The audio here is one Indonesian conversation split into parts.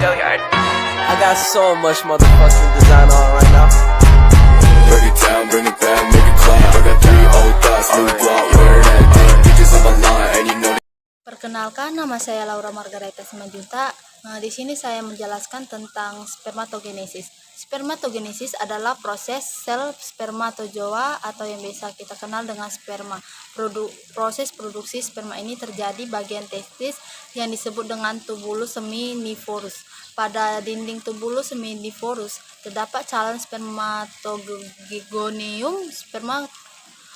I got so much motherfucking design on right now. Break it down, bring it back, make it clap. I got 3 old thoughts, new block, where that day. Bitches on my line, and you know. Perkenalkan, nama saya Laura Margareta Simanjuntak. Di sini saya menjelaskan tentang spermatogenesis. Spermatogenesis adalah proses sel spermatozoa atau yang biasa kita kenal dengan sperma. Proses produksi sperma ini terjadi bagian testis yang disebut dengan tubulus seminivorus. Pada dinding tubulus seminivorus terdapat calon spermatogonium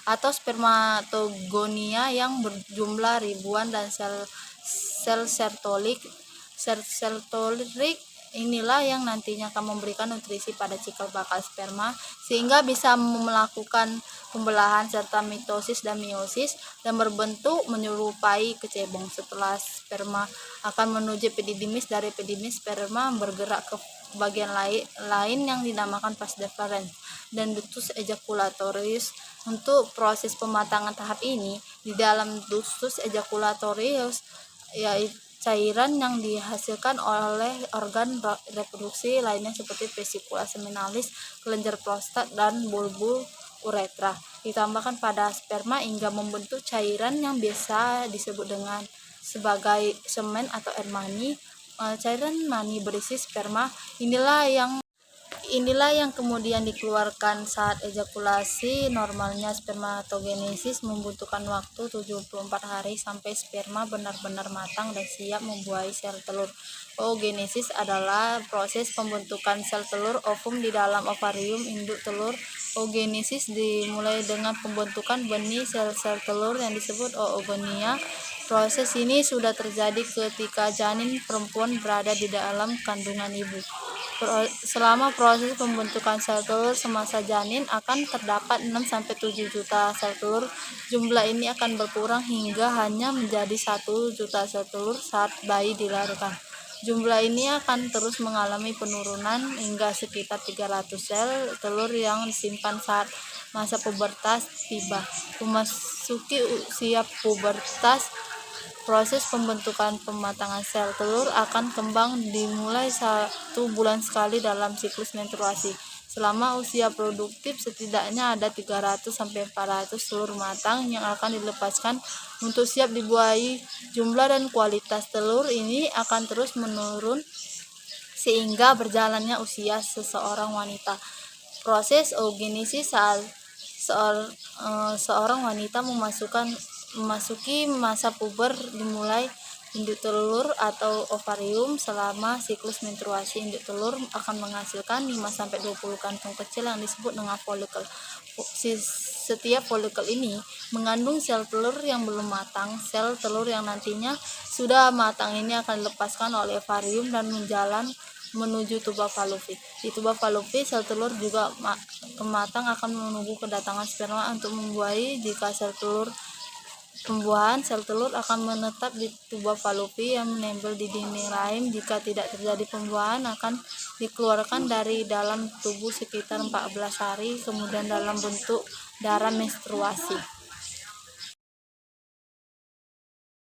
atau spermatogonia yang berjumlah ribuan, dan sel sertolik inilah yang nantinya akan memberikan nutrisi pada cikal bakal sperma sehingga bisa melakukan pembelahan serta mitosis dan meiosis dan berbentuk menyerupai kecebong. Setelah sperma akan menuju epididymis, dari epididymis sperma bergerak ke bagian lain yang dinamakan vas deferens dan ductus ejaculatorius. Untuk proses pematangan tahap ini, di dalam ductus ejaculatorius yaitu cairan yang dihasilkan oleh organ reproduksi lainnya seperti vesicula seminalis, kelenjar prostat, dan bulbul uretra ditambahkan pada sperma hingga membentuk cairan yang biasa disebut dengan sebagai semen atau air mani. Cairan mani berisi sperma inilah yang kemudian dikeluarkan saat ejakulasi. Normalnya spermatogenesis membutuhkan waktu 74 hari sampai sperma benar-benar matang dan siap membuahi sel telur. Oogenesis adalah proses pembentukan sel telur ovum di dalam ovarium induk telur. Oogenesis dimulai dengan pembentukan benih sel-sel telur yang disebut oogonia. Proses ini sudah terjadi ketika janin perempuan berada di dalam kandungan ibu. Selama proses pembentukan sel telur semasa janin akan terdapat 6-7 juta sel telur. Jumlah ini akan berkurang hingga hanya menjadi 1 juta sel telur saat bayi dilahirkan. Jumlah ini akan terus mengalami penurunan hingga sekitar 300 sel telur yang disimpan saat masa pubertas tiba. Memasuki usia pubertas, proses pembentukan pematangan sel telur akan kembang dimulai 1 bulan sekali dalam siklus menstruasi. Selama usia produktif setidaknya ada 300-400 telur matang yang akan dilepaskan untuk siap dibuahi. Jumlah dan kualitas telur ini akan terus menurun sehingga berjalannya usia seseorang wanita. Proses oogenesis saat seorang wanita memasuki masa puber dimulai induk telur atau ovarium. Selama siklus menstruasi, induk telur akan menghasilkan 5-20 kantung kecil yang disebut dengan folikel. Setiap folikel ini mengandung sel telur yang belum matang. Sel telur yang nantinya sudah matang ini akan dilepaskan oleh ovarium dan menjalan menuju tuba fallopi. Di tuba fallopi, sel telur juga matang akan menunggu kedatangan sperma untuk membuahi. Jika sel telur pembuahan, sel telur akan menetap di tuba fallopi yang menempel di dinding rahim. Jika tidak terjadi pembuahan, akan dikeluarkan dari dalam tubuh sekitar 14 hari kemudian dalam bentuk darah menstruasi.